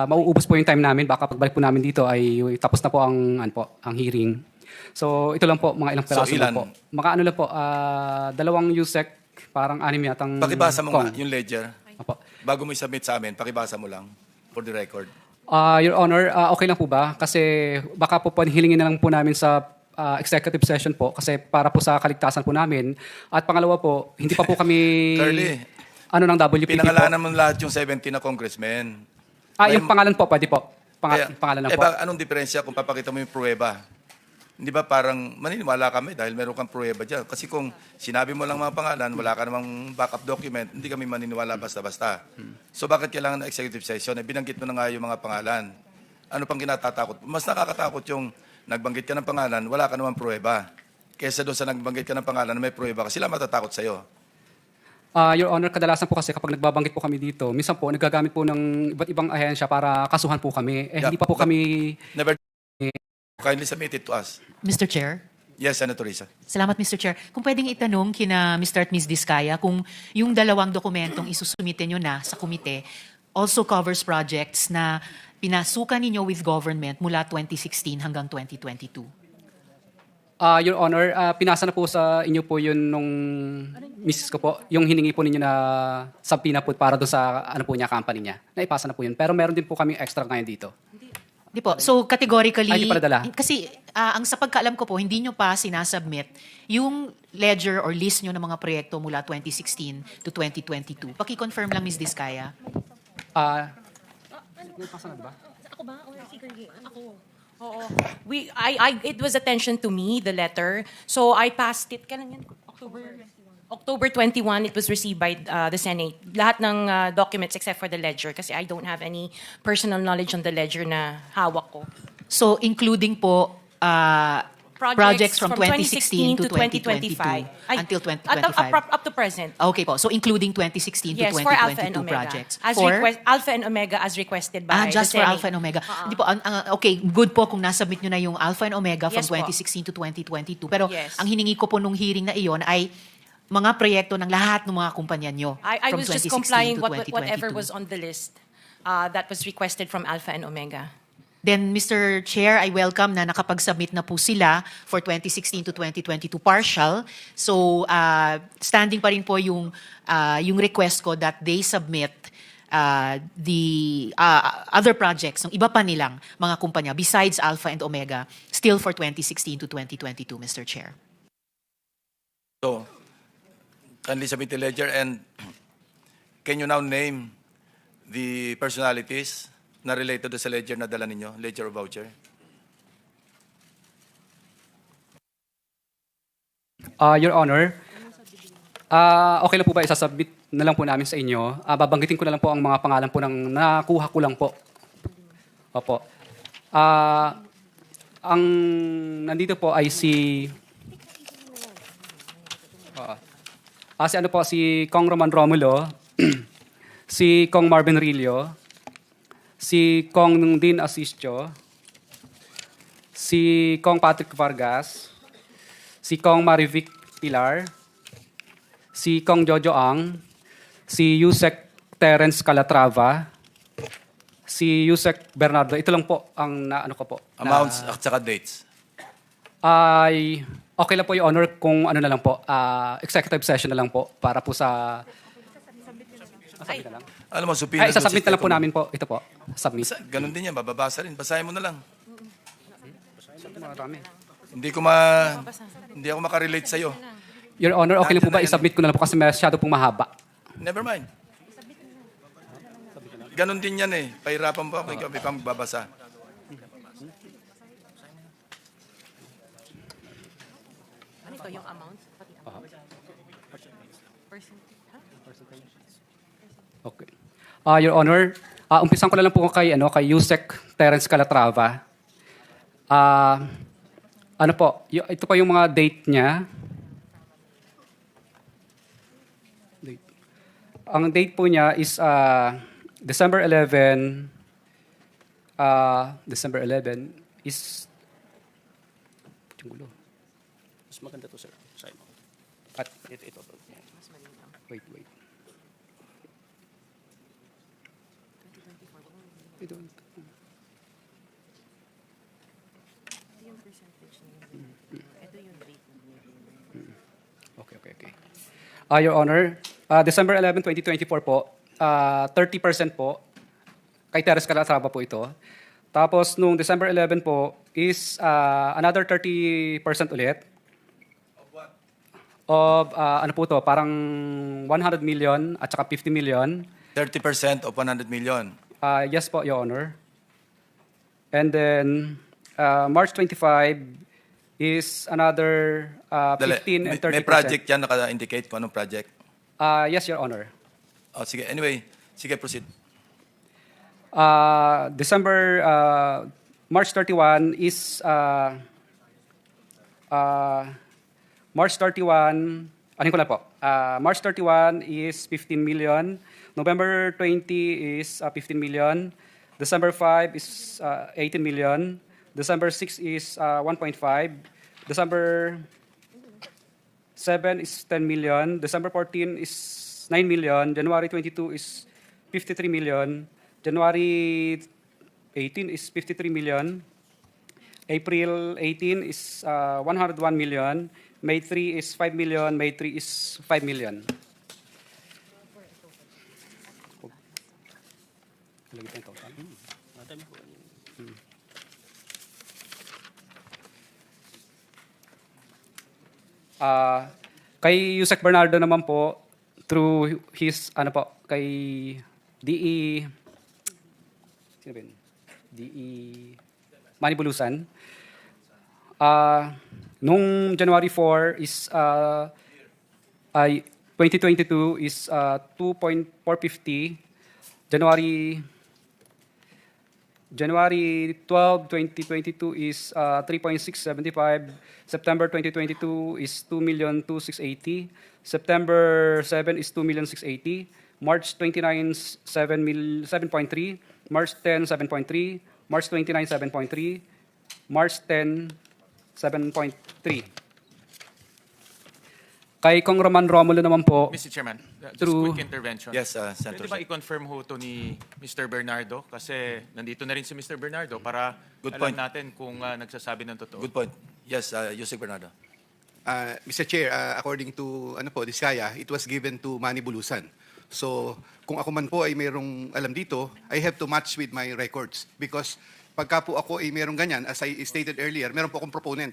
mauubos po yung time namin. Baka pagbalik po namin dito ay tapos na po ang hearing. So ito lang po, mga ilang peraso lang ilan? po. Mga ano lang po, dalawang USEC, parang anim yatang Pakibasa mo nga Kong. yung ledger. Opo. Bago mo i-submit sa amin, pakibasa mo lang for the record. Your Honor, okay lang po ba? Kasi baka po hilingin na lang po namin sa executive session po kasi para po sa kaligtasan po namin. At pangalawa po, hindi pa po kami Curly, ng WPP po. pinangalanan mo lahat yung 70 na congressmen. Yung pangalan po, pwede po. Kaya, Pangalan lang po. anong diferensya kung papakita mo yung pruweba? Hindi ba parang maniniwala kami dahil meron kang pruweba dyan? Kasi kung sinabi mo lang mga pangalan, wala ka namang backup document, hindi kami maniniwala basta-basta. So bakit kailangan ng executive session? Binanggit mo na nga yung mga pangalan. Ano pang kinatatakot? Mas nakakatakot yung nagbanggit ka ng pangalan, wala ka namang pruweba. Kesa doon sa nagbanggit ka ng pangalan na may pruweba ka, sila matatakot sa'yo. Your Honor, kadalasan po kasi kapag nagbabanggit po kami dito, minsan po nagagamit po ng iba't ibang ahensya para kasuhan po kami. Hindi pa po kami... Never kindly submit it to us. Mr. Chair? Yes, Senator Risa. Salamat, Mr. Chair. Kung pwedeng itanong kina Mr. at Ms. Diskaya kung yung dalawang dokumentong isusumite nyo na sa komite also covers projects na pinasukan ninyo with government mula 2016 hanggang 2022. Your Honor, pinasa na po sa inyo po yun nung misis ko po, yung hiningi po ninyo na subpoena po para doon sa company niya. Naipasa na po yun. Pero meron din po kaming extra ngayon dito. Di po. So categorically, Hindi pala dala. kasi ang sa pagkaalam ko po, hindi nyo pa sinasubmit yung ledger or list nyo ng mga proyekto mula 2016 to 2022. Paki-confirm lang, Ms. Diskaya. Ako ba? O si Curly? Ako. Oo. It was attention to me, the letter. So I passed it. Kailan yan? October 21, it was received by the Senate. Lahat ng documents except for the ledger kasi I don't have any personal knowledge on the ledger na hawak ko. So including po projects from 2016 to 2022 until 2025. Up to present. Okay po. So including 2016 Yes, to for Alpha and 2022 Omega. projects. Alpha and Omega as requested by the Just for Senate. Alpha and Omega. Hindi po, okay, good po kung nasubmit nyo na yung Alpha and Omega from Yes po. 2016 to 2022. Pero Yes. ang hiningi ko po nung hearing na iyon ay mga proyekto ng lahat ng mga kumpanya nyo I from was just 2016 complying to whatever 2022. was on the list that was requested from Alpha and Omega. Then, Mr. Chair, I welcome na nakapag-submit na po sila for 2016 to 2022 partial. So, standing pa rin po yung request ko that they submit the other projects ng iba pa nilang mga kumpanya besides Alpha and Omega still for 2016 to 2022, Mr. Chair. So, kindly submit the ledger and can you now name the personalities na related sa ledger na dala ninyo, ledger or voucher? Your Honor, okay lang po ba isasubmit na lang po namin sa inyo? Babanggitin ko na lang po ang mga pangalan po ng nakuha ko lang po. Opo. Ang nandito po ay si si Kong Roman Romulo, si Kong Marvin Rillo, si Kong Dean Asistio, si Kong Patrick Vargas, si Kong Marivic Pilar, si Kong Jojo Ang, si Yusek Terence Calatrava, si Yusek Bernardo. Ito lang po ang naano ko po. Amounts at saka dates. Ay, okay lang po yung honor kung ano na lang po, executive session na lang po para po sa... Submit na lang. Alam mo, subpoena. Isasubmit na lang po namin po. Ito po. Submit. Ganun din yan, bababasa rin. Basahin mo na lang. Marami. Hindi ako makarelate sa'yo. Your Honor, okay lang po ba? I-submit ko na lang po kasi masyado pong mahaba. Never mind. Ganun din yan eh. Pahirapan po ako, ikaw may pang magbabasa. Ano ito yung amount? Okay. Your Honor, umpisan ko na lang po kay Yusek Terence Calatrava. Ito po yung mga date niya. Ang date po niya is December 11 is mas maganda to, sir. At ito. Wait. Okay. Your Honor, December 11, 2024 po, 30% po, kay Teres Calatrava po ito. Tapos nung December 11 po is another 30% ulit. Of what? Of, ano po to, parang 100 million at saka 50 million. 30% of 100 million. Yes po, Your Honor. And then, March 25 is another 15 and 30%. May project yan naka-indicate kung anong project. Yes, Your Honor. Oh, sige. Anyway, sige, proceed. March 31 is March 31, anin ko lang po. March 31 is 15 million. November 20 is 15 million. December 5 is 18 million. December 6 is 1.5. December 7 is 10 million. December 14 is 9 million. January 22 is 53 million. January 18 is 53 million. April 18 is 101 million. May 3 is 5 million. May 3 is 5 million. Kay Yusek Bernardo naman po, through his, kay DE, sino ba yun? DE Manibulusan. Nung January 4 is, 2022 is 2.450. January 12, 2022 is 3.675. September 2022 is 2,260,000. September 7 is 2,680,000. March 29, 7.3. March 10, 7.3. March 29, 7.3. March 10, 7.3. Kay Kong Roman Romulo naman po, Mr. Chairman, just Through- quick intervention. Yes, Senator. Pwede ba i-confirm ho to ni Mr. Bernardo? Kasi nandito na rin si Mr. Bernardo para Good alam point. natin kung nagsasabi ng totoo. Good point. Yes, Yusek Bernardo. Mr. Chair, according to Diskaya, it was given to Manny Bulusan. So, kung ako man po ay mayroong alam dito, I have to match with my records. Because pagka po ako ay mayroong ganyan, as I stated earlier, meron po akong proponent.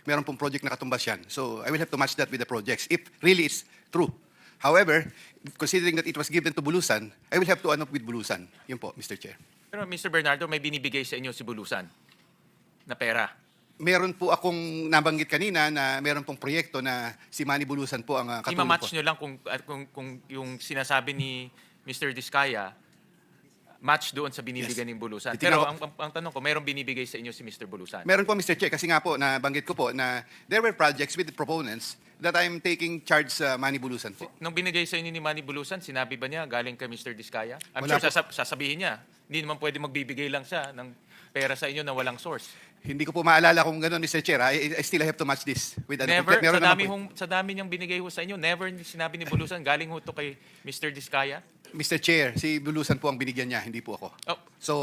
Meron pong project na katumbas yan. So, I will have to match that with the projects, if really it's true. However, considering that it was given to Bulusan, I will have to ano with Bulusan. Yun po, Mr. Chair. Pero Mr. Bernardo, may binibigay sa inyo si Bulusan na pera. Meron po akong nabanggit kanina na meron pong proyekto na si Manny Bulusan po ang katulong po. I-match nyo lang kung yung sinasabi ni Mr. Diskaya, match doon sa binibigay ng Bulusan. Titingnan Pero ko- ang tanong ko, mayroong binibigay sa inyo si Mr. Bulusan? Meron po, Mr. Chair, kasi nga po, nabanggit ko po na there were projects with the proponents that I'm taking charge sa Manny Bulusan po. Nung binigay sa inyo ni Manny Bulusan, sinabi ba niya galing kay Mr. Diskaya? I'm Wala sure po. sasabihin niya. Hindi naman pwede magbibigay lang siya ng pera sa inyo na walang source. Hindi ko po maalala kung gano'n, Mr. Chair. I still have to match this with ano. Never, Meron naman po. sa dami niyang binigay ho sa inyo, never sinabi ni Bulusan, galing ho to kay Mr. Diskaya? Mr. Chair, si Bulusan po ang binigyan niya, hindi po ako. Oh, So,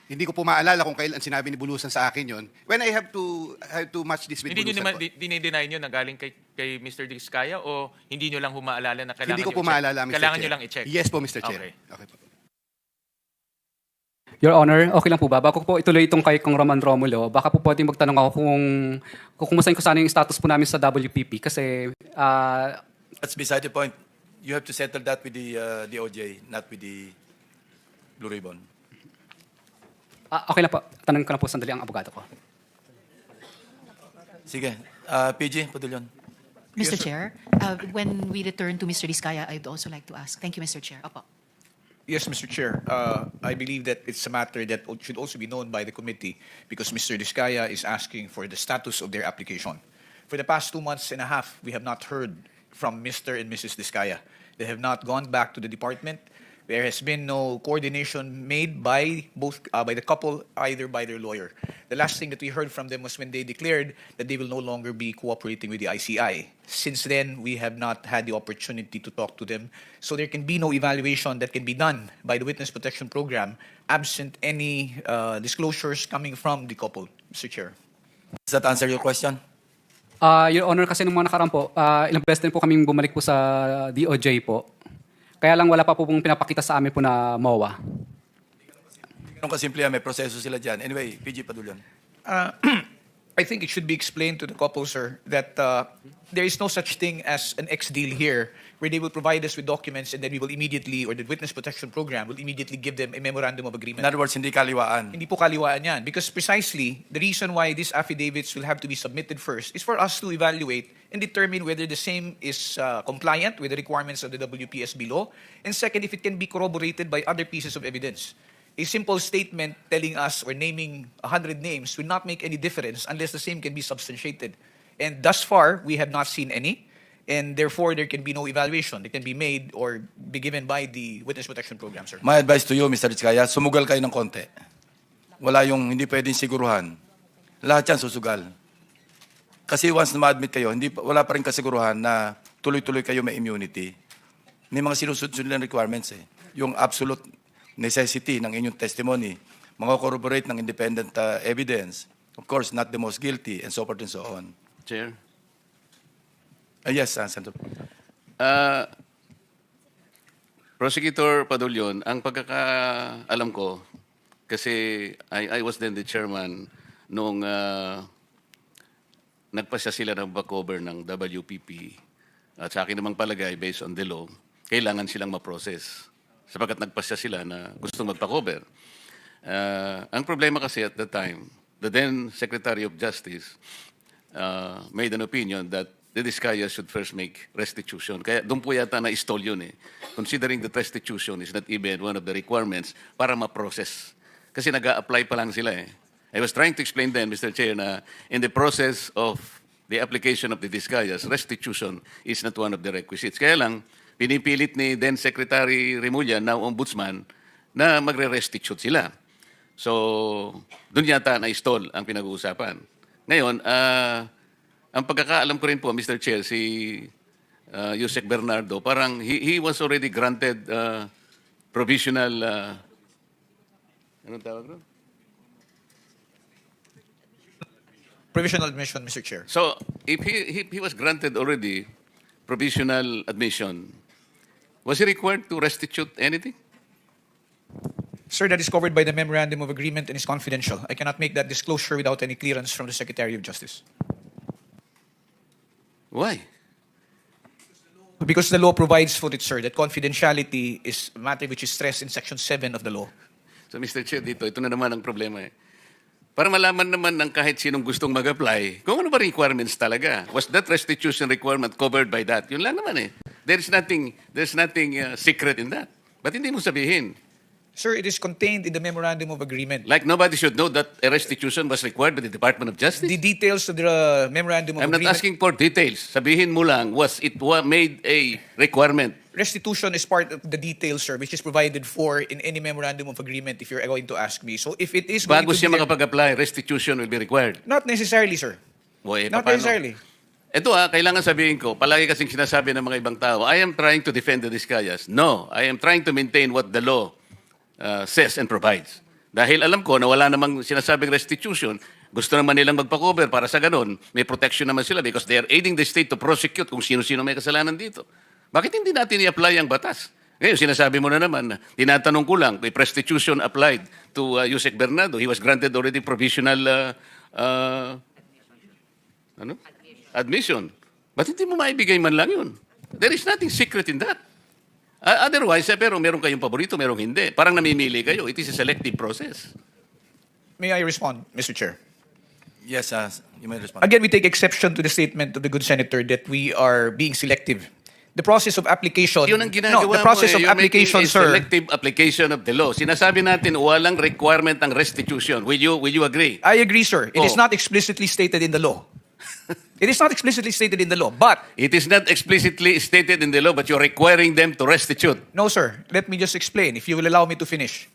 hindi ko po maalala kung kailan sinabi ni Bulusan sa akin yon. When I have to match this with hindi niyo Bulusan naman, po. dinideny niyo na galing kay Mr. Diskaya o hindi niyo lang humaalala na kailangan Hindi ko niyo po i-check? maalala, Mr. Kailangan Chair. niyo lang i-check? Yes po, Mr. Chair. Okay. Okay po. Your Honor, okay lang po ba? Bago ko po ituloy itong kay Kong Roman Romulo, baka po pwedeng magtanong ako kung kumustahin ko sana yung status po namin sa WPP kasi That's beside the point. You have to settle that with the DOJ, not with the Blue Ribbon. okay lang po. Tanong ko lang po sandali ang abogado ko. Sige. PG, Padulyon. Mr. Chair, when we return to Mr. Diskaya, I'd also like to ask. Thank you, Mr. Chair. Opo. Yes, Mr. Chair. I believe that it's a matter that should also be known by the committee because Mr. Diskaya is asking for the status of their application. For the past 2 months and a half, we have not heard from Mr. and Mrs. Diskaya. They have not gone back to the department. There has been no coordination made by by the couple, either by their lawyer. The last thing that we heard from them was when they declared that they will no longer be cooperating with the ICI. Since then, we have not had the opportunity to talk to them. So there can be no evaluation that can be done by the Witness Protection Program absent any disclosures coming from the couple, Mr. Chair. Does that answer your question? Your Honor, kasi nung mga nakaraan po, ilang beses din po kaming bumalik po sa DOJ po. Kaya lang wala pa po pong pinapakita sa amin po na MOA. Ganun kasimple yan, may proseso sila dyan. Anyway, PG Padulyon. I think it should be explained to the couple, sir, that there is no such thing as an X deal here where they will provide us with documents and then we will immediately, or the Witness Protection Program will immediately give them a memorandum of In agreement. other words, hindi kaliwaan. Hindi po kaliwaan yan. Because precisely, the reason why these affidavits will have to be submitted first is for us to evaluate and determine whether the same is compliant with the requirements of the WPSB law. And second, if it can be corroborated by other pieces of evidence. A simple statement telling us or naming 100 names will not make any difference unless the same can be substantiated. And thus far, we have not seen any. And therefore, there can be no evaluation that can be made or be given by the Witness Protection Program, sir. My advice to you, Mr. Rizkaya, sumugal kayo ng konti. Wala yung hindi pwedeng siguruhan. Lahat yan susugal. Kasi once na ma-admit kayo, wala pa rin kasiguruhan na tuloy-tuloy kayo may immunity. May mga sinusunod ng requirements eh. Yung absolute necessity ng inyong testimony, mga corroborate ng independent evidence, of course, not the most guilty, and so forth and so on. Chair. Yes, Senator. Prosecutor Padulyon, ang pagkakaalam ko, kasi I was then the chairman nung nagpasya sila ng back-over ng WPP at sa akin namang palagay, based on the law, kailangan silang ma-process sapagkat nagpasya sila na gustong magpa-cover. Ang problema kasi at the time, the then Secretary of Justice made an opinion that the Diskaya should first make restitution. Kaya doon po yata na-stall yun eh. Considering that restitution is not even one of the requirements para ma-process. Kasi nag-a-apply pa lang sila eh. I was trying to explain then, Mr. Chair, na in the process of the application of the Diskayas, restitution is not one of the requisites. Kaya lang, pinipilit ni then Secretary Remulla, now Ombudsman, na magre-restitute sila. So, doon yata na-stall ang pinag-uusapan. Ngayon, ang pagkakaalam ko rin po, Mr. Chair, si Yusek Bernardo, parang he was already granted provisional, anong tawag ron? Provisional admission, Mr. Chair. So, if he was granted already provisional admission, was he required to restitute anything? Sir, that is covered by the Memorandum of Agreement and is confidential. I cannot make that disclosure without any clearance from the Secretary of Justice. Why? Because the law provides for it, sir, that confidentiality is a matter which is stressed in Section 7 of the law. So, Mr. Chair, ito na naman ang problema eh. Para malaman naman ng kahit sinong gustong mag-apply, kung ano ba requirements talaga. Was that restitution requirement covered by that? Yun lang naman eh. There's nothing secret in that. Ba't hindi mo sabihin? Sir, it is contained in the Memorandum of Agreement. Like nobody should know that a restitution was required by the Department of Justice? The details of the Memorandum of I'm not Agreement. asking for details. Sabihin mo lang, was it made a requirement? Restitution is part of the details, sir, which is provided for in any Memorandum of Agreement if you're going to ask me. So if it is going Bago to siya be there- makapag-apply, restitution will be required. Not necessarily, sir. O, Not paano? necessarily. Ito kailangan sabihin ko, palagi kasing sinasabi ng mga ibang tao, I am trying to defend the Diskayas. No, I am trying to maintain what the law says and provides. Dahil alam ko na wala namang sinasabing restitution, gusto naman nilang magpa-cover para sa ganun, may protection naman sila because they are aiding the state to prosecute kung sino-sino may kasalanan dito. Bakit hindi natin i-apply ang batas? Ngayon, sinasabi mo na naman, tinatanong ko lang, if restitution applied to Yusek Bernardo, he was granted already provisional admission. Ba't hindi mo maibigay man lang yun? There is nothing secret in that. Otherwise, pero meron kayong paborito, merong hindi. Parang namimili kayo. It is a selective process. May I respond, Mr. Chair? Yes, you may respond. Again, we take exception to the statement of the good senator that we are being selective. The process of application. Yun ang ginagawa No, the process mo, of You're application, making a sir. selective application of the law. Sinasabi natin, walang requirement ang restitution. Will you agree? I agree, sir. It is Oh. not explicitly stated in the law. It is not explicitly stated in the law, but It is not explicitly stated in the law, but you're requiring them to restitute. no, sir. Let me just explain, if you will allow me to finish.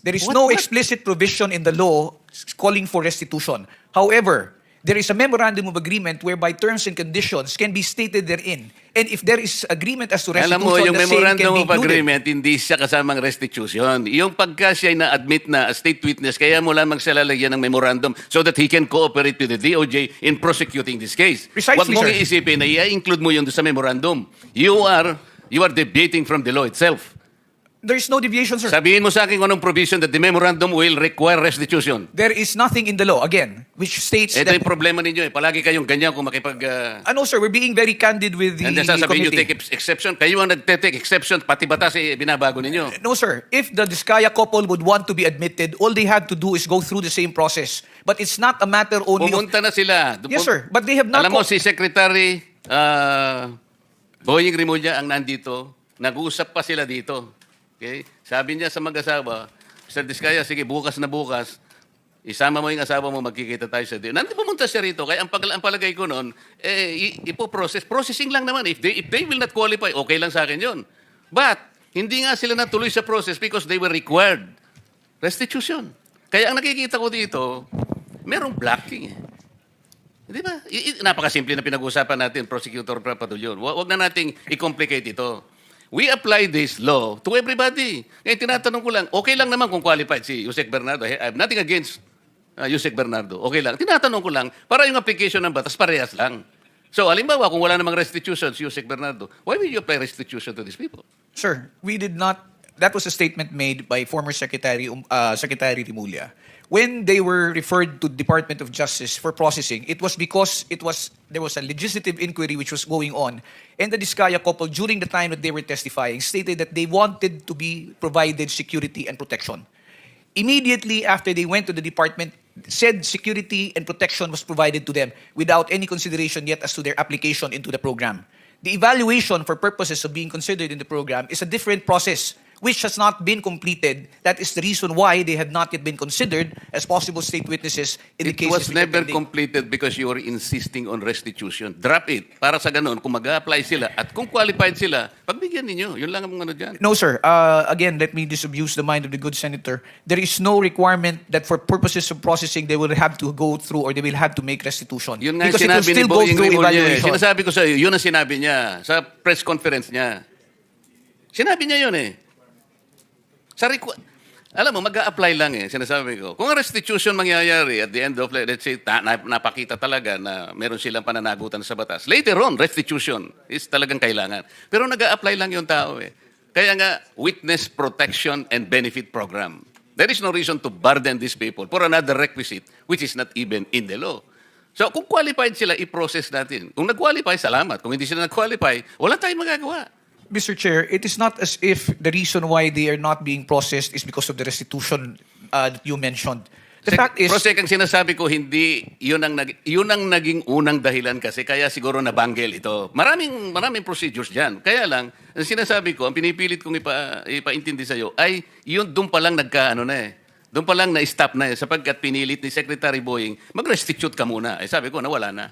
There is What- no what? explicit provision in the law calling for restitution. However, there is a memorandum of agreement whereby terms and conditions can be stated therein. And if there is agreement as to restitution, Alam mo, yung the same can memorandum be of included. agreement, hindi siya kasamang restitution. Yung pagka siya na-admit na as state witness, kaya mo lamang siya lalagyan ng memorandum so that he can cooperate with the DOJ in prosecuting this case. Precisely, Huwag mong sir. iisipin na i-include mo yun doon sa memorandum. You are debating from the law itself. There is no deviation, sir. Sabihin mo sa akin kung anong provision that the memorandum will require restitution. There is nothing in the law, again, which states Ito that... yung problema ninyo eh. Palagi kayong ganyan kung makipag... Ano, sir, we're being very candid with the and then sasabihin nyo, committee. take exception. Kayo ang nagte-take exception, pati batas eh, binabago ninyo. No, sir. If the Diskaya couple would want to be admitted, all they had to do is go through the same process. But it's not a matter only of... Pumunta na sila. Yes, sir. But they have not... Alam mo, si Secretary Boying Rimulya ang nandito. Nag-uusap pa sila dito. Okay? Sabi niya sa mag-asawa, Mr. Diskaya, sige, bukas na bukas, isama mo yung asawa mo, magkikita tayo sa din. Nandito pumunta siya rito. Kaya ang palagay ko noon, ipo-process. Processing lang naman. If they will not qualify, okay lang sa akin yun. But, hindi nga sila natuloy sa process because they were required restitution. Kaya ang nakikita ko dito, merong blocking eh. Di ba? Napakasimple na pinag-uusapan natin, Prosecutor Papadulyon. Huwag na nating i-complicate ito. We apply this law to everybody. Ngayon, tinatanong ko lang, okay lang naman kung qualified si Yusek Bernardo. I have nothing against Yusek Bernardo. Okay lang. Tinatanong ko lang, para yung application ng batas, parehas lang. So, halimbawa, kung wala namang restitution si Yusek Bernardo, why will you apply restitution to these people? Sir, we did not... That was a statement made by former Secretary Rimulya. When they were referred to Department of Justice for processing, it was because there was a legislative inquiry which was going on, and the Diskaya couple, during the time that they were testifying, stated that they wanted to be provided security and protection. Immediately after they went to the department, said security and protection was provided to them without any consideration yet as to their application into the program. The evaluation for purposes of being considered in the program is a different process which has not been completed. That is the reason why they have not yet been considered as possible state witnesses in the It cases was which are never pending. completed because you were insisting on restitution. Drop it. Para sa ganun, kung mag-apply sila at kung qualified sila, pagbigyan ninyo. Yun lang ang ano dyan. No, sir. Again, let me disabuse the mind of the good senator. There is no requirement that for purposes of processing, they will have to go through or they will have to make restitution. Yun nga Because it will sinabi ni still go Boying through Rimulya. evaluation. Sinasabi ko sa iyo, yun ang sinabi niya sa press conference niya. Sinabi niya yun eh. Alam mo, mag-a-apply lang eh, sinasabi ko. Kung ang restitution mangyayari at the end of, let's say, napakita talaga na meron silang pananagutan sa batas. Later on, restitution is talagang kailangan. Pero nag-a-apply lang yung tao eh. Kaya nga, Witness Protection and Benefit Program. There is no reason to burden these people for another requisite which is not even in the law. So kung qualified sila, i-process natin. Kung nag-qualify, salamat. Kung hindi sila nag-qualify, wala tayong magagawa. Mr. Chair, it is not as if the reason why they are not being processed is because of the restitution that you mentioned. The fact is... Prosek, ang sinasabi ko, hindi, yun ang naging unang dahilan kasi, kaya siguro nabanggel ito. Maraming procedures dyan. Kaya lang, ang sinasabi ko, ang pinipilit kong ipaintindi sa'yo, ay yun doon pa lang doon pa lang na-stop na sapagkat pinilit ni Secretary Boying, mag-restitute ka muna. Sabi ko, nawala na.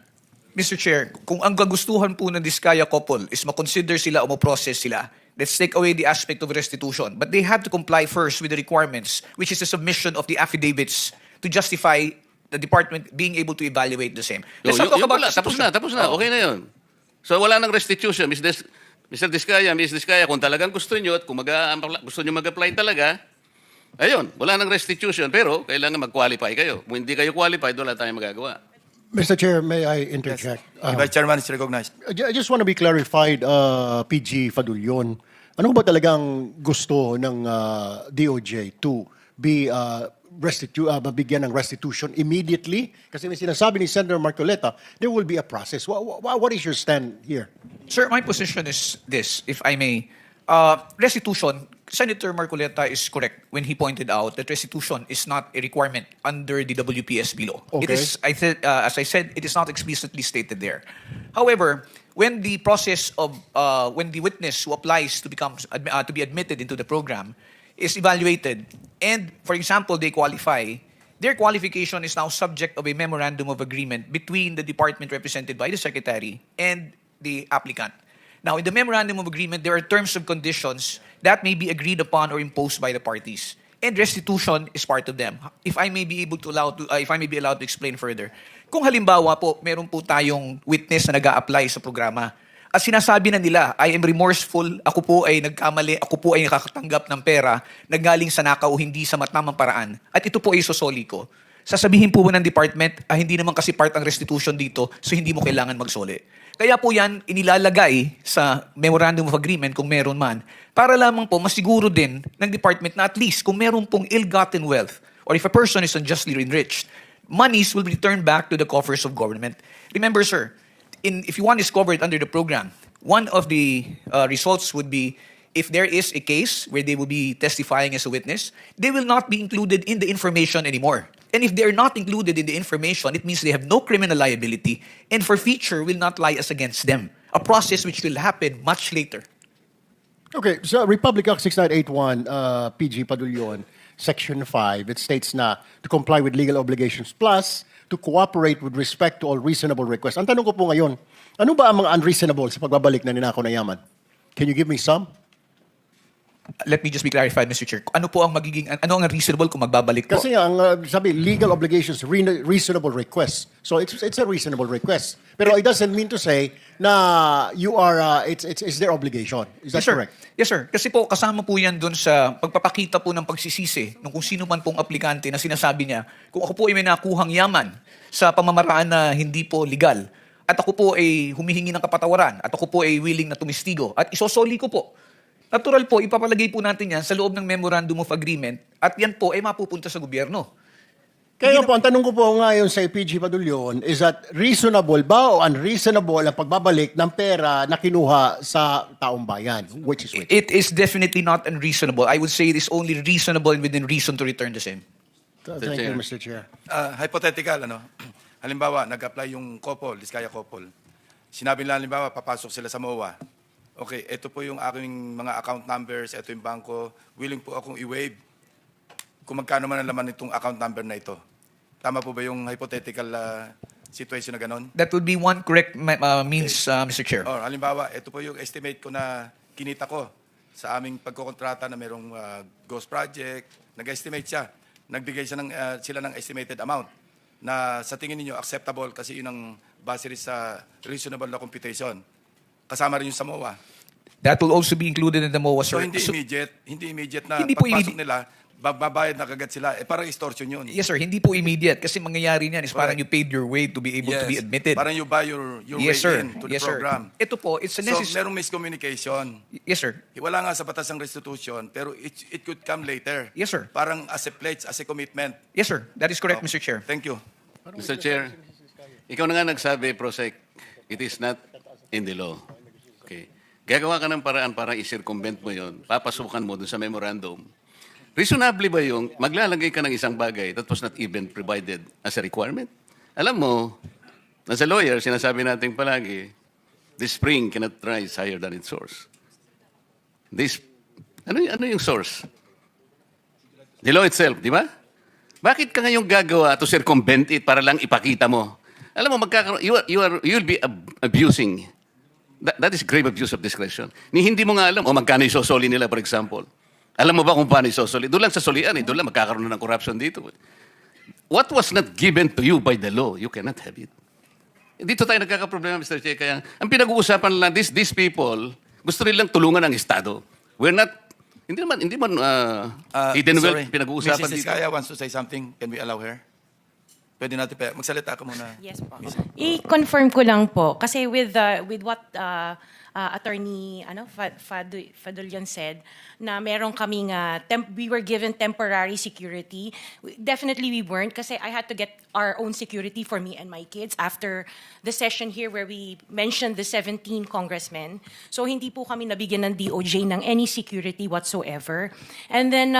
Mr. Chair, kung ang kagustuhan po ng Diskaya couple is makonsider sila o ma-process sila, let's take away the aspect of restitution. But they have to comply first with the requirements, which is the submission of the affidavits to justify the department being able to evaluate the same. Let's not talk about restitution. Tapos na. Okay na yun. So wala nang restitution. Mr. Diskaya, Ms. Diskaya, kung talagang gusto nyo at kung gusto nyo mag-apply talaga, ayun, wala nang restitution. Pero kailangan mag-qualify kayo. Kung hindi kayo qualified, wala tayong magagawa. Mr. Chair, may I interject? Vice Chairman is recognized. I just want to be clarified, PG Fadulyon. Ano ba talagang gusto ng DOJ to be mabigyan ng restitution immediately? Kasi may sinasabi ni Senator Marcoleta, there will be a process. What is your stand here? Sir, my position is this, if I may. Restitution, Senator Marcoleta is correct when he pointed out that restitution is not a requirement under the WPSB law. Okay. It is, as I said, it is not explicitly stated there. However, when the process of when the witness who applies to be admitted into the program is evaluated, and for example they qualify, their qualification is now subject of a memorandum of agreement between the department represented by the secretary and the applicant. Now, in the memorandum of agreement, there are terms and conditions that may be agreed upon or imposed by the parties, and restitution is part of them. If I may be allowed to explain further, kung halimbawa po meron po tayong witness na nag-a-apply sa programa, at sinasabi na nila, I am remorseful, ako po ay nagkamali, ako po ay nakakatanggap ng pera, nanggaling sa nakaw, hindi sa matamang paraan, at ito po ay sosoli ko. Sasabihin po ng department, hindi naman kasi part ang restitution dito, so hindi mo kailangan magsoli. Kaya po yan, inilalagay sa memorandum of agreement kung meron man, para lamang po masiguro din ng department na at least kung meron pong ill-gotten wealth, or if a person is unjustly enriched, monies will be returned back to the coffers of government. Remember, sir, if one is covered under the program, one of the results would be if there is a case where they will be testifying as a witness, they will not be included in the information anymore. And if they are not included in the information, it means they have no criminal liability, and forfeiture will not lie as against them. A process which will happen much later. Okay, so Republic Act 6981, PG Padulyon, Section 5, it states na to comply with legal obligations plus to cooperate with respect to all reasonable requests. Ang tanong ko po ngayon, ano ba ang mga unreasonable sa pagbabalik na ninakaw na yaman? Can you give me some? Let me just be clarified, Mr. Chair. Ano ang reasonable kung magbabalik po? Kasi ang sabi, legal obligations, reasonable requests. So it's a reasonable request. Pero it doesn't mean to say na you are, it's their obligation. Is that Yes, sir. correct? Yes, sir. Kasi po, kasama po yan dun sa pagpapakita po ng pagsisisi ng kung sino man pong aplikante na sinasabi niya, kung ako po ay may nakuhang yaman sa pamamaraan na hindi po legal, at ako po ay humihingi ng kapatawaran, at ako po ay willing na tumistigo, at isosoli ko po. Natural po, ipapalagay po natin yan sa loob ng Memorandum of Agreement, at yan po ay mapupunta sa gobyerno. Kaya po, ang tanong ko po ngayon sa PG Padulyon is that reasonable ba o unreasonable ang pagbabalik ng pera na kinuha sa taong bayan? Which is which? It is definitely not unreasonable. I would say it is only reasonable and within reason to return the same. Thank you, Mr. Chair. Hypothetical, halimbawa, nag-apply yung couple, Diskaya couple. Sinabi nila, halimbawa, papasok sila sa MOA. Okay, ito po yung aking mga account numbers, ito yung bangko, willing po akong i-waive kung magkano man ang laman nitong account number na ito. Tama po ba yung hypothetical situation na ganon? That would be one correct means, Mr. Chair. Or halimbawa, ito po yung estimate ko na kinita ko sa aming pagkokontrata na merong ghost project. Nag-estimate siya. Nagbigay sila ng estimated amount na sa tingin niyo acceptable kasi yun ang base rin sa reasonable na computation. Kasama rin yung sa MOA. That will also be included in the MOA, So sir. hindi immediate na Hindi po pagpasok nila, babayad na kagad sila. Parang extortion yun. Yes, sir. Hindi po immediate kasi mangyayari niyan is parang you paid your way to be able to be admitted. Parang you buy your Yes, way sir. in to the Yes, sir. program. Ito po, it's a So necessary... merong miscommunication. Yes, sir. Wala nga sa batas ng restitution, pero it could come later. Yes, sir. Parang as a pledge, as a commitment. Yes, sir. That is correct, Mr. Chair. Thank you. Mr. Chair, ikaw na nga nagsabi, Prosec, it is not in the law. Okay. Gagawa ka ng paraan para i-circumvent mo yun, papasukan mo dun sa memorandum. Reasonably ba yung maglalagay ka ng isang bagay that was not even provided as a requirement? Alam mo, as a lawyer, sinasabi natin palagi, the spring cannot rise higher than its source. Ano yung source? The law itself, di ba? Bakit ka ngayong gagawa to circumvent it para lang ipakita mo? Alam mo, you'll be abusing. That is grave abuse of discretion. Hindi mo nga alam, magkano isosoli nila, for example. Alam mo ba kung paano isosoli? Doon lang sa solian, doon lang magkakaroon na ng corruption dito. What was not given to you by the law, you cannot have it. Dito tayo nagkakaproblema, Mr. Che. Kaya ang pinag-uusapan lang, these people, gusto rin lang tulungan ng Estado. We're not, hindi man hidden wealth pinag-uusapan Mrs. dito. Iskaya wants to say something. Can we allow her? Pwede natin pa. Magsalita ka muna. Yes po. I-confirm ko lang po kasi with what attorney Fadulyon said na meron kaming we were given temporary security. Definitely we weren't kasi I had to get our own security for me and my kids after the session here where we mentioned the 17 congressmen. So hindi po kami nabigyan ng DOJ ng any security whatsoever. And then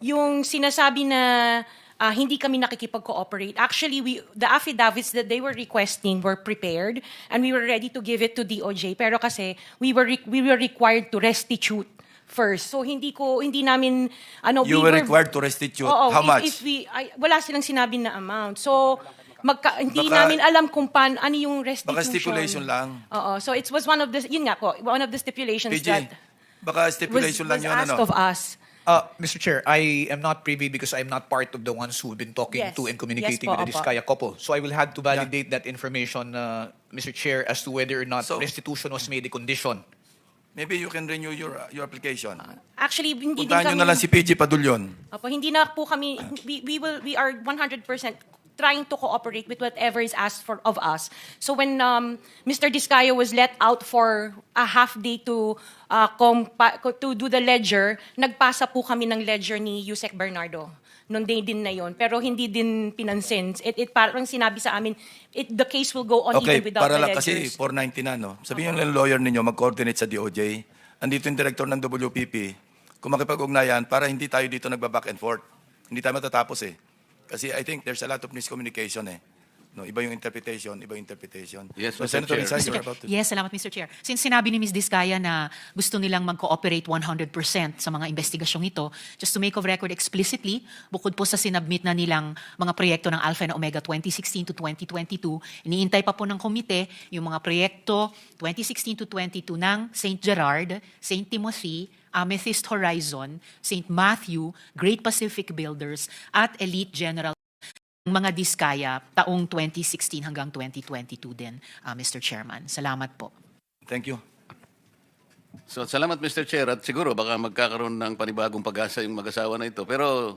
yung sinasabi na hindi kami nakikipag-cooperate. Actually, the affidavits that they were requesting were prepared and we were ready to give it to DOJ. Pero kasi we were required to restitute first. So hindi namin You were required to restitute. How much? Wala silang sinabi na amount. So hindi Baka- namin alam kung ano yung restitution. Baka stipulation lang. Oo. So it was one of the stipulations PG, that baka was stipulation lang yun, asked of us. Mr. Chair, I am not privy because I'm not part of the ones who've been talking Yes. to and communicating Yes po, with the opo. Diskaya couple. So I will have to validate that information, Mr. Chair, as to whether or not So- restitution was made a condition. Maybe you can renew your application. Actually, hindi din Puntahan nyo kami... na lang si PG Padulyon. Opo, hindi na po kami, we are 100% trying to cooperate with whatever is asked of us. So when Mr. Diskaya was let out for a half day to do the ledger, nagpasa po kami ng ledger ni Yusek Bernardo noong day din na yon. Pero hindi din pinansin. Parang sinabi sa amin, the case will go on Okay, even without para the lang kasi ledgers. 490 na, no? Sabihin nyo lang lawyer ninyo, mag-coordinate sa DOJ. Andito yung director ng WPP. Kung makipag-ugnayan, para hindi tayo dito nagba-back and forth. Hindi tayo matatapos eh. Kasi I think there's a lot of miscommunication eh. No, iba yung interpretation, iba yung interpretation. Yes, so, Mr. Senator Chair. Rizal, Mr. you're Chair. about to... Yes, salamat Mr. Chair. Since sinabi ni Ms. Diskaya na gusto nilang mag-cooperate 100% sa mga investigasyong ito, just to make of record explicitly, bukod po sa sinabmit na nilang mga proyekto ng Alpha and Omega 2016 to 2022, iniintay pa po ng komite yung mga proyekto 2016 to 22 ng St. Gerard, St. Timothy, Amethyst Horizon, St. Matthew, Great Pacific Builders, at Elite General mga Diskaya taong 2016 hanggang 2022 din, Mr. Chairman. Salamat po. Thank you. So, salamat Mr. Chair. At siguro baka magkakaroon ng panibagong pag-asa yung mag-asawa na ito. Pero,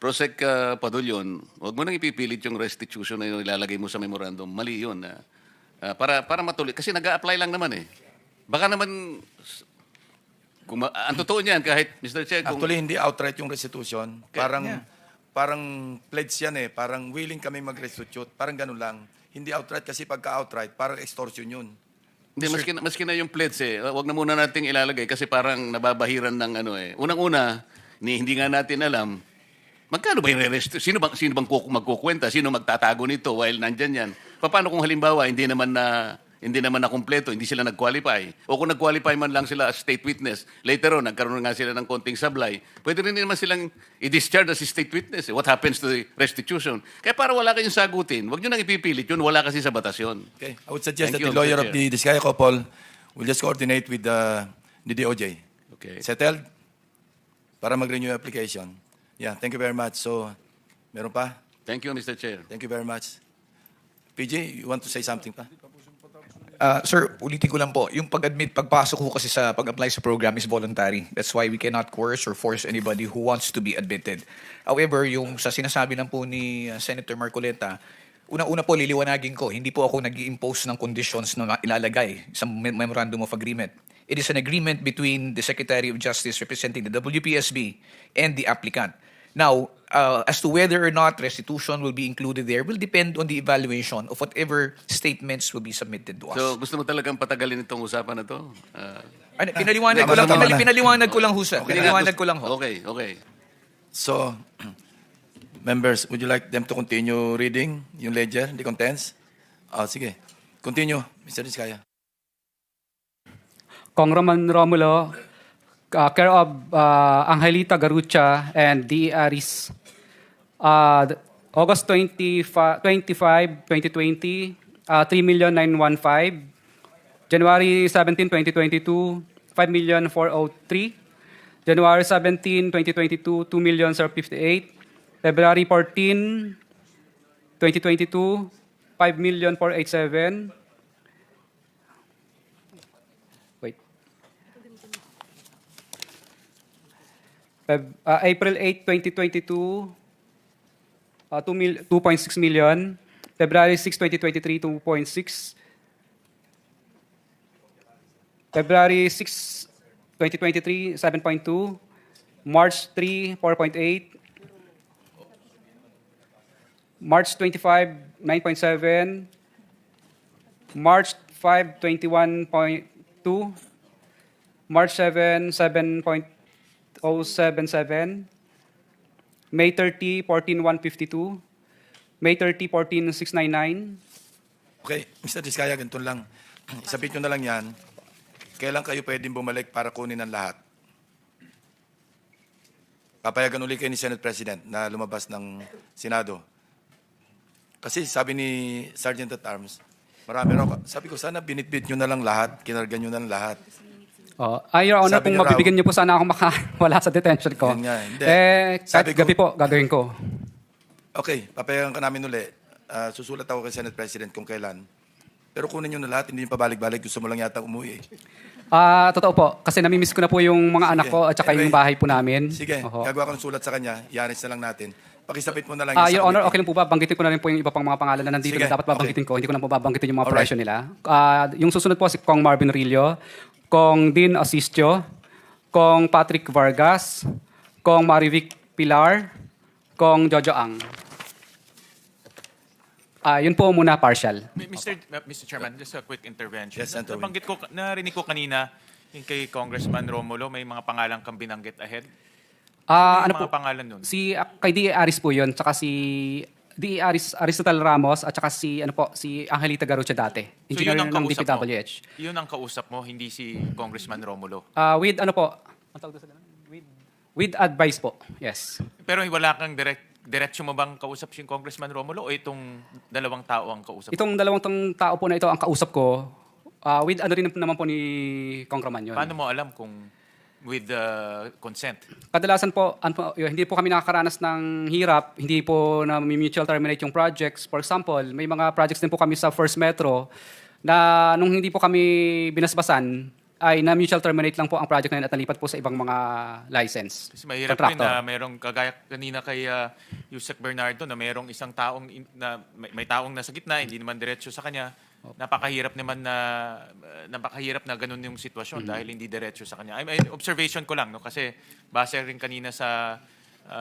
Prosec Padulyon, huwag mo nang ipipilit yung restitution na yung ilalagay mo sa memorandum. Mali yun. Para matuloy. Kasi nag-a-apply lang naman eh. Baka naman, ang totoo niyan, kahit Mr. Chair, kung... Actually, hindi outright yung restitution. Parang pledge yan eh. Parang willing kami mag-restitute. Parang ganun lang. Hindi outright kasi pagka-outright, parang extortion yun. Hindi, maski na yung pledge eh. Huwag na muna nating ilalagay kasi parang nababahiran ng ano eh. Unang-una, hindi nga natin alam, magkano ba yung re-restitute? Sino bang magkukwenta? Sino magtatago nito while nandyan yan? Paano kung halimbawa, hindi naman na kumpleto, hindi sila nag-qualify. O kung nag-qualify man lang sila as state witness, later on, nagkaroon nga sila ng konting sablay, pwede rin naman silang i-discharge as state witness. What happens to the restitution? Kaya para wala kayong sagutin, huwag nyo nang ipipilit yun, wala kasi sa batas yun. Okay. I would suggest Thank that you, the lawyer Mr. of the Diskaya couple will just coordinate with the DOJ. Okay. Settled? Para mag-renew yung application. Yeah, thank you very much. So, meron pa? Thank you, Mr. Chair. Thank you very much. PJ, you want to say something pa? Sir, ulitin ko lang po, yung pagpasok ko kasi sa pag-apply sa program is voluntary. That's why we cannot coerce or force anybody who wants to be admitted. However, yung sa sinasabi lang po ni Senator Marcoleta, una-una po liliwanagin ko, hindi po ako nag-i-impose ng conditions na ilalagay sa Memorandum of Agreement. It is an agreement between the Secretary of Justice representing the WPSB and the applicant. Now, as to whether or not restitution will be included there will depend on the evaluation of whatever statements will be submitted to us. So, gusto mo talagang patagalin itong usapan na to? Pinaliwanag ko lang, Tama na. pinaliwanag ko lang ho, sir. Okay. Pinaliwanag ko lang ho. Okay. So, members, would you like them to continue reading yung ledger, the contents? Sige. Continue, Mr. Diskaya. Kong Romulo, care of Angelita Garucha and D. Aris. August 25, 2020, 3,915,000. January 17, 2022, 5,403,000. January 17, 2022, 2,058,000. February 14, 2022, 5,487,000. Wait. April 8, 2022, 2.6 million. February 6, 2023, 2.6. February 6, 2023, 7.2. March 3, 4.8. March 25, 9.7. March 5, 21.2. March 7, 7.077. May 30, 14,152. May 30, 14,699. Okay, Mr. Diskaya, ganito lang. Sabihin nyo na lang yan. Kailan kayo pwedeng bumalik para kunin ang lahat? papayagan uli kayo ni Senate President na lumabas ng Senado. Kasi sabi ni Sergeant at Arms, marami raw. Sabi ko, sana binitbit nyo na lang lahat, kinarga nyo na lang lahat. Your Honor, Sabi kung niya raw- mabibigyan niyo po sana ako wala sa detention ko. Yun nga, hindi. Kahit Sabi ko- gabi po, gagawin ko. Okay, papayagan ka namin uli. Susulat ako kay Senate President kung kailan. Pero kunin nyo na lahat, hindi nyo pabalik-balik. Gusto mo lang yata umuwi. Totoo po, kasi namimiss ko na po yung mga anak Sige. ko at saka Anyway, yung bahay po namin. Sige, Oho. gagawa ko ng sulat sa kanya. Ianis na lang natin. Pakisapit mo na lang Your sa Honor, committee. okay lang po ba? Banggitin ko na rin po yung iba pang mga pangalan na nandito Sige, na dapat babanggitin ko. Hindi ko na po babanggitin yung mga Alright. operation nila. Yung susunod po si Kong Marvin Rillo, Kong Dean Asistio, Kong Patrick Vargas, Kong Marivic Pilar, Kong Jojo Ang. Yun po muna partial. Mr. Chairman, just a quick intervention. Yes, Senator Wing. Narinig ko kanina yung kay Congressman Romulo, may mga pangalan kang binanggit ahead. Ano Yung mga po? pangalan nun? Kay D.A. Aris po yun, tsaka si D.A. Aristotle Ramos, at tsaka si Angelita Garucha dati. Engineer ng DPWH. Yun ang kausap mo, hindi si Congressman Romulo. With ano po? Ang tawag doon sa ganun? With advice po, yes. Pero wala kang diretso mo bang kausap si Congressman Romulo o itong dalawang tao ang kausap mo? Itong dalawang tao po na ito ang kausap ko, with ano rin naman po ni Congressman yun. Paano mo alam kung with consent? Kadalasan po, hindi po kami nakakaranas ng hirap, hindi po na mutual terminate yung projects. For example, may mga projects din po kami sa First Metro na nung hindi po kami binasbasan, ay na mutual terminate lang po ang project na yun at nalipat po sa ibang mga license. Kasi mahirap rin na merong kagaya kanina kay Yusek Bernardo na merong isang taong may taong nasa gitna, hindi naman diretso sa kanya. Napakahirap na ganun yung sitwasyon dahil hindi diretso sa kanya. Observation ko lang, no, kasi base rin kanina sa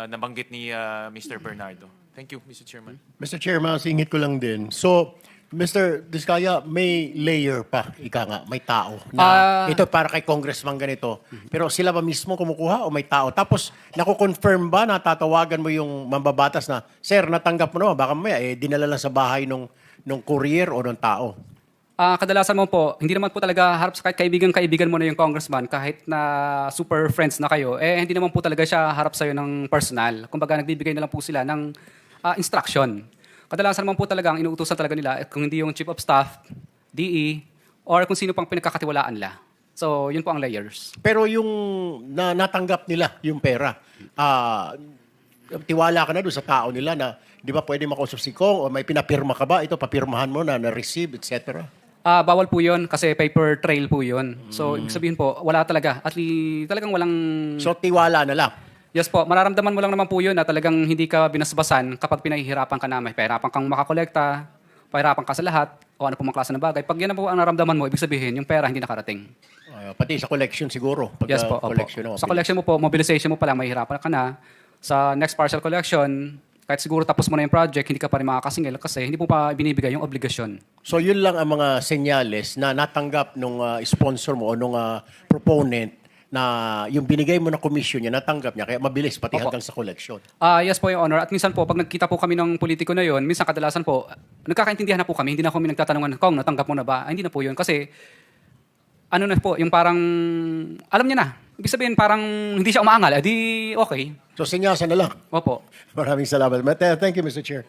nabanggit ni Mr. Bernardo. Thank you, Mr. Chairman. Mr. Chairman, singit ko lang din. So, Mr. Diskaya, may layer pa, ika nga, may tao. Na ito para kay congressman ganito. Pero sila ba mismo kumukuha o may tao? Tapos, nakukonfirm ba na tatawagan mo yung mambabatas na, Sir, natanggap mo naman, baka mamaya, dinala lang sa bahay nung courier o ng tao? Kadalasan mo po, hindi naman po talaga harap sa kahit kaibigan mo na yung congressman, kahit na super friends na kayo, hindi naman po talaga siya harap sa'yo ng personal. Kumbaga, nagbibigay na lang po sila ng instruction. Kadalasan naman po talaga ang inuutusan talaga nila, kung hindi yung chief of staff, DE, or kung sino pang pinagkakatiwalaan nila. So, yun po ang layers. Pero yung natanggap nila yung pera, tiwala ka na doon sa tao nila na di ba pwede makausap si Kong o may pinapirma ka ba? Ito, papirmahan mo na receive, etc. Bawal po yun kasi paper trail po yun. So, ibig sabihin po, wala talaga. At talagang walang... So, tiwala na lang. Yes po, mararamdaman mo lang naman po yun na talagang hindi ka binasbasan kapag pinahihirapan ka na. May pahirapan kang makakolekta, pahirapan ka sa lahat, o ano po mga klase ng bagay. Pag yan na po ang naramdaman mo, ibig sabihin, yung pera hindi nakarating. Pati sa collection siguro. Pag, Yes po, opo. collection mo. Sa collection mo po, mobilization mo pa lang, mahihirapan ka na. Sa next partial collection, kahit siguro tapos mo na yung project, hindi ka pa rin makakasingil kasi hindi po pa binibigay yung obligasyon. So, yun lang ang mga senyales na natanggap nung sponsor mo o nung proponent na yung binigay mo na commission niya, natanggap niya, kaya mabilis pati Opo. hanggang sa collection. Yes po, Your Honor. At minsan po, pag nagkita po kami ng politiko na yon, minsan kadalasan po, nagkakaintindihan na po kami. Hindi na kami nagtatanungan, Kong, natanggap mo na ba? Hindi na po yun. Kasi, ano na po, yung parang, alam niya na. Ibig sabihin, parang hindi siya umaangal. Di okay. So, sinyasan na lang. Opo. Maraming salamat. Thank you, Mr. Chair.